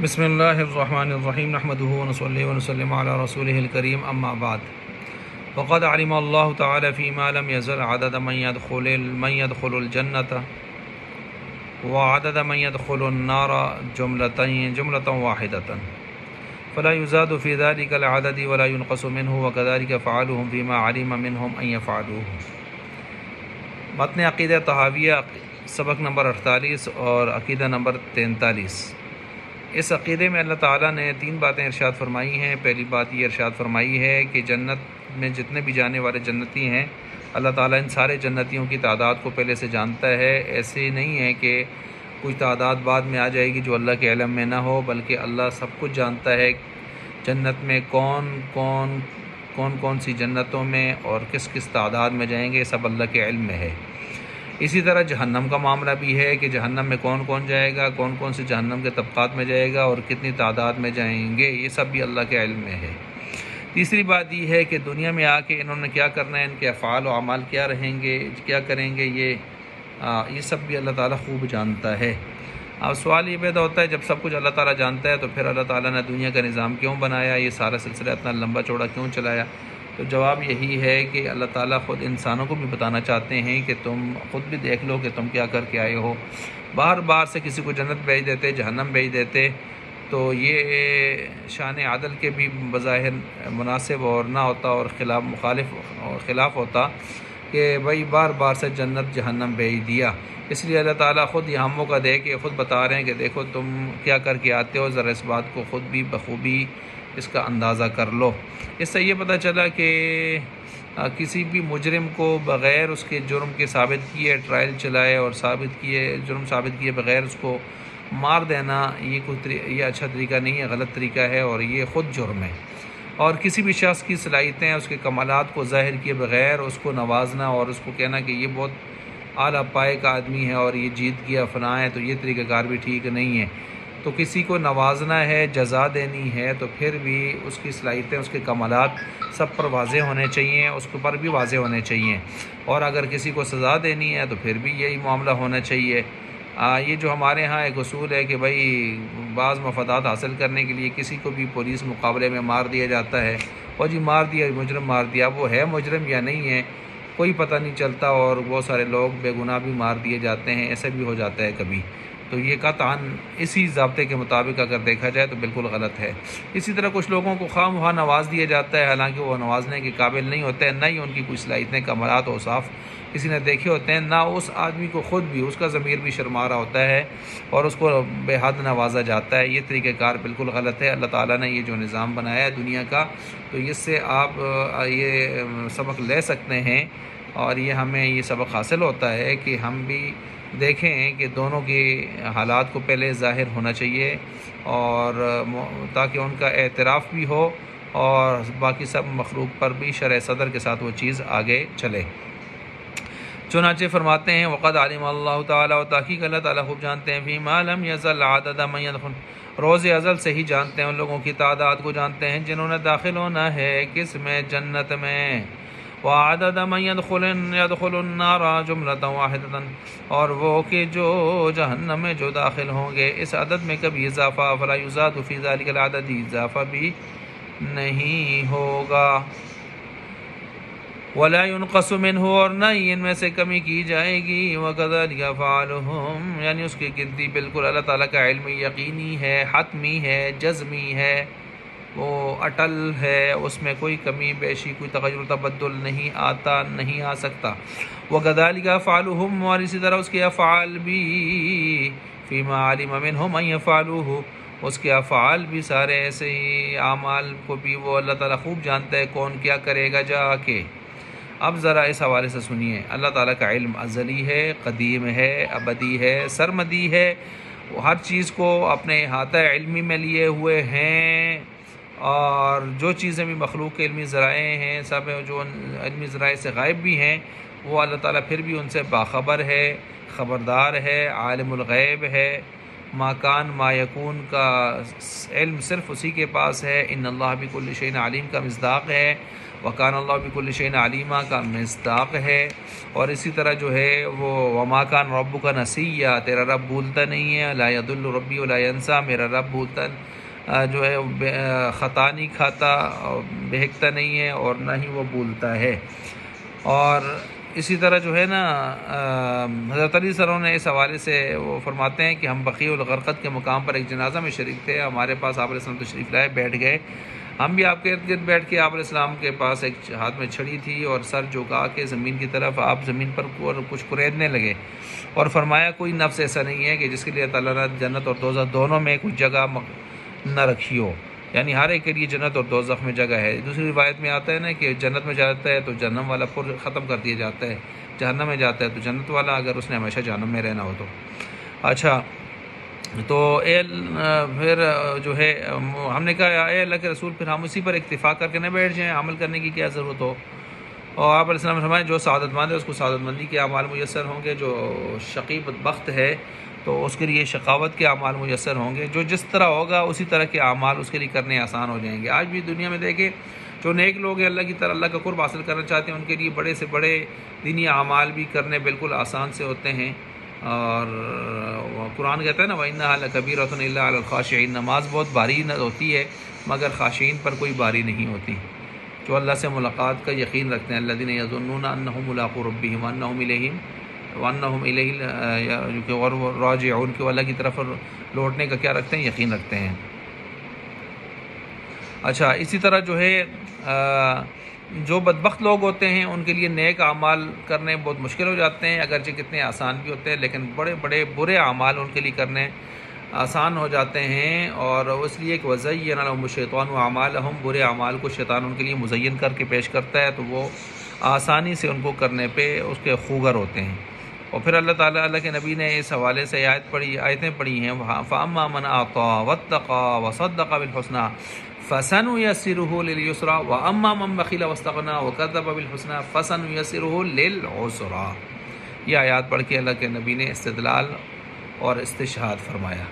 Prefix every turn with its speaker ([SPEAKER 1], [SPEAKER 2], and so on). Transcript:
[SPEAKER 1] بسم اللہ الرحمن الرحیم نحمدہ ونصلی ونسلم علی رسولہ الکریم اما بعد وقد علم اللہ تعالی فیما لم یزل عدد من يدخل الجنۃ وعدد من يدخل النار جملة واحدة فلا يزاد في ذلك العدد ولا ينقص منه وكذلك فعلهم فيما علم منهم ان يفعلوه۔ متن عقیدہ طحاویہ سبق نمبر 48 اور عقیدہ نمبر 43۔ اس عقیدے میں اللہ تعالیٰ نے 3 باتیں ارشاد فرمائی ہیں۔ پہلی بات یہ ارشاد فرمائی ہے کہ جنت میں جتنے بھی جانے والے جنتی ہیں، اللہ تعالیٰ ان سارے جنتیوں کی تعداد کو پہلے سے جانتا ہے۔ ایسے نہیں ہے کہ کوئی تعداد بعد میں آ جائے گی جو اللہ کے علم میں نہ ہو، بلکہ اللہ سب کچھ جانتا ہے۔ جنت میں کون سی جنتوں میں اور کس کس تعداد میں جائیں گے، سب اللہ کے علم میں ہے۔ اسی طرح جہنم کا معاملہ بھی ہے کہ جہنم میں کون جائے گا، کون سے جہنم کے طبقات میں جائے گا اور کتنی تعداد میں جائیں گے، یہ سب بھی اللہ کے علم میں ہے۔ تیسری بات یہ ہے کہ دنیا میں آ کے انہوں نے کیا کرنا ہے، ان کے افعال و اعمال کیا رہیں گے، کیا کریں گے، یہ سب بھی اللہ تعالیٰ خوب جانتا ہے۔ اب سوال یہ پیدا ہوتا ہے، جب سب کچھ اللہ تعالیٰ جانتا ہے تو پھر اللہ تعالیٰ نے دنیا کا نظام کیوں بنایا، یہ سارا سلسلہ اتنا لمبا چوڑا کیوں چلایا؟ تو جواب یہی ہے کہ اللہ تعالیٰ خود انسانوں کو بھی بتانا چاہتے ہیں کہ تم خود بھی دیکھ لو کہ تم کیا کر کے آئے ہو۔ بار سے کسی کو جنت بھیج دیتے، جہنم بھیج دیتے، تو یہ شان عدل کے بھی بظاہر مناسب اور نہ ہوتا اور خلاف ہوتا کہ بھائی بار سے جنت جہنم بھیج دیا۔ اس لیے اللہ تعالیٰ خود یہاں موقع دے کے خود بتا رہے ہیں کہ دیکھو تم کیا کر کے آتے ہو، ذرا اس بات کو خود بھی بخوبی اس کا اندازہ کر لو۔ اس سے یہ پتہ چلا کہ کسی بھی مجرم کو بغیر اس کے جرم کے ثابت کیے ٹرائل چلائے اور جرم ثابت کیے بغیر اس کو مار دینا، یہ اچھا طریقہ نہیں ہے، غلط طریقہ ہے اور یہ خود جرم ہے۔ اور کسی بھی شخص کی صلاحیتیں، اس کے کمالات کو ظاہر کیے بغیر اس کو نوازنا اور اس کو کہنا کہ یہ بہت اعلیٰ پائے کا آدمی ہے اور یہ جیت گیا فلاں ہے، تو یہ طریقہ کار بھی ٹھیک نہیں ہے۔ تو کسی کو نوازنا ہے، جزا دینی ہے، تو پھر بھی اس کی صلاحیتیں، اس کے کمالات سب پر واضح ہونے چاہیے، اس کے پر بھی واضح ہونے چاہیے۔ اور اگر کسی کو سزا دینی ہے تو پھر بھی یہی معاملہ ہونا چاہیے۔ یہ جو ہمارے ہاں ایک اصول ہے کہ بھائی بعض مفادات حاصل کرنے کے لیے کسی کو بھی پولیس مقابلے میں مار دیا جاتا ہے، اور جی مار دیا، مجرم مار دیا، وہ ہے مجرم یا نہیں ہے کوئی پتہ نہیں چلتا، اور بہت سارے لوگ بے گناہ بھی مار دیے جاتے ہیں، ایسا بھی ہو جاتا ہے کبھی۔ تو یہ قطعاً اسی ضابطے کے مطابق اگر دیکھا جائے تو بالکل غلط ہے۔ اسی طرح کچھ لوگوں کو خواہ مخواہ نواز دیا جاتا ہے، حالانکہ وہ نوازنے کے قابل نہیں ہوتے ہیں، نہ ہی ان کی کوئی صلاحیتیں، کمالات و اوصاف کسی نے دیکھے ہوتے ہیں، نہ اس آدمی کو خود بھی، اس کا ضمیر بھی شرما رہا ہوتا ہے اور اس کو بے حد نوازا جاتا ہے۔ یہ طریقہ کار بالکل غلط ہے۔ اللہ تعالیٰ نے یہ جو نظام بنایا ہے دنیا کا، تو اس سے آپ یہ سبق لے سکتے ہیں، اور یہ ہمیں یہ سبق حاصل ہوتا ہے کہ ہم بھی دیکھیں کہ دونوں کے حالات کو پہلے ظاہر ہونا چاہیے، اور تاکہ ان کا اعتراف بھی ہو اور باقی سب مخلوق پر بھی شرح صدر کے ساتھ وہ چیز آگے چلے۔ چنانچہ فرماتے ہیں وقد علم اللہ تعالیٰ، و تحقیق اللہ تعالیٰ خوب جانتے ہیں، فیما لم یزل عدد من يدخل، روز ازل سے ہی جانتے ہیں، ان لوگوں کی تعداد کو جانتے ہیں جنہوں نے داخل ہونا ہے کس میں، جنت میں۔ وعدد من يدخل النار جملة واحدة، اور وہ کہ جو جہنم میں جو داخل ہوں گے، اس عدد میں کبھی اضافہ، فلا يزاد في ذلك العدد، اضافہ بھی نہیں ہوگا، ولا ينقص منه، اور نہ ہی ان میں سے کمی کی جائے گی، وكذلك افعالهم، یعنی اس کی گنتی بالکل اللہ تعالیٰ کا علم یقینی ہے، حتمی ہے، جزمی ہے، وہ اٹل ہے، اس میں کوئی کمی بیشی، کوئی تغیر تبدل نہیں آ سکتا۔ وكذلك افعالهم، اور اسی طرح اس کے افعال بھی، فيما علم منهم ان يفعلوه، اس کے افعال بھی سارے ایسے ہی اعمال کو بھی وہ اللہ تعالیٰ خوب جانتا ہے کون کیا کرے گا جا کے۔ اب ذرا اس حوالے سے سنیے، اللہ تعالیٰ کا علم ازلی ہے، قدیم ہے، ابدی ہے، سرمدی ہے، وہ ہر چیز کو اپنے احاطہ علمی میں لیے ہوئے ہیں، اور جو چیزیں بھی مخلوق کے علمی ذرائع ہیں، سب جو علمی ذرائع سے غائب بھی ہیں، وہ اللہ تعالیٰ پھر بھی ان سے باخبر ہے، خبردار ہے، عالم الغیب ہے، ما کان ما یکون کا علم صرف اسی کے پاس ہے، ان اللہ بکل شیء علیم کا مصداق ہے، وکان اللہ بکل شیء علیما کا مصداق ہے، اور اسی طرح جو ہے وہ وما کان ربک نسیا، تیرا رب بھولتا نہیں ہے، لا یضل ربی ولا ینسیٰ، میرا رب بھولتا جو ہے خطا نہیں کھاتا، بہکتا نہیں ہے اور نہ ہی وہ بھولتا ہے۔ اور اسی طرح جو ہے نا حضرت علی صلی اللہ علیہ وسلم نے اس حوالے سے وہ فرماتے ہیں کہ ہم بقیع الغرقد کے مقام پر ایک جنازہ میں شریک تھے، ہمارے پاس آپ علیہ السلام تشریف لائے، بیٹھ گئے، ہم بھی آپ کے ارد گرد بیٹھ کے آپ علیہ السلام کے پاس ایک ہاتھ میں چھڑی تھی اور سر جھکا کے زمین کی طرف آپ زمین پر کچھ کریدنے لگے، اور فرمایا کوئی نفس ایسا نہیں ہے کہ جس کے لیے تعالیٰ نے جنت اور دوزخ دونوں میں کچھ جگہ نہ رکھی ہو، یعنی ہر ایک کے لیے جنت اور دوزخ میں جگہ ہے۔ دوسری روایت میں آتا ہے نا کہ جنت میں جاتا ہے تو جہنم والا پر ختم کر دیا جاتا ہے، جہنم میں جاتا ہے تو جنت والا، اگر اس نے ہمیشہ جہنم میں رہنا ہو تو۔ اچھا، تو پھر جو ہے ہم نے کہا اے اللہ کے رسول، پھر ہم اسی پر اکتفا کر کے نہ بیٹھ جائیں، عمل کرنے کی کیا ضرورت ہو؟ اور آپ علیہ السلام نے فرمایا جو سعادت مند ہے اس کو سعادت مندی کے اعمال میسر ہوں گے، جو شقی بدبخت ہے تو اس کے لیے شقاوت کے اعمال میسر ہوں گے، جو جس طرح ہوگا اسی طرح کے اعمال اس کے لیے کرنے آسان ہو جائیں گے۔ آج بھی دنیا میں دیکھیں جو نیک لوگ ہیں اللہ کی طرح اللہ کا قرب حاصل کرنا چاہتے ہیں، ان کے لیے بڑے سے بڑے دینی اعمال بھی کرنے بالکل آسان سے ہوتے ہیں، اور قرآن کہتا ہے نا وَإِنَّهَا لَكَبِيرَةٌ إِلَّا عَلَى الْخَاشِعِينَ، نماز بہت بھاری ہوتی ہے مگر خاشعین پر کوئی بھاری نہیں ہوتی، جو اللہ سے ملاقات کا یقین رکھتے ہیں، الَّذِينَ يَظُنُّونَ أَنَّهُم مُّلَاقُو رَبِّهِمْ وَأَنَّهُمْ إِلَيْهِ راجعون، کہ اللہ کی طرف لوٹنے کا کیا رکھتے ہیں؟ یقین رکھتے ہیں۔ اچھا، اسی طرح جو ہے جو بدبخت لوگ ہوتے ہیں ان کے لیے نیک اعمال کرنے بہت مشکل ہو جاتے ہیں، اگرچہ کتنے آسان بھی ہوتے ہیں، لیکن بڑے بڑے برے اعمال ان کے لیے کرنے آسان ہو جاتے ہیں، اور اس لیے کہ وَزَيَّنَ لَهُمُ الشَّيْطَانُ أَعْمَالَهُم، برے اعمال کو شیطان ان کے لیے مزین کر کے پیش کرتا ہے تو وہ آسانی سے ان کو کرنے پہ اس کے خوگر ہوتے ہیں۔ اور پھر اللہ تعالیٰ اللہ کے نبی نے اس حوالے سے آیتیں پڑھی ہیں، فَأَمَّا مَنْ أَعْطَىٰ وَاتَّقَىٰ وَصَدَّقَ بِالْحُسْنَىٰ فَسَنُيَسِّرُهُ لِلْيُسْرَىٰ وَأَمَّا مَنْ بَخِلَ وَاسْتَغْنَىٰ وَكَذَّبَ بِالْحُسْنَىٰ فَسَنُيَسِّرُهُ لِلْعُسْرَىٰ۔ یہ آیات پڑھ کے اللہ کے نبی نے استدلال اور استشہاد فرمایا۔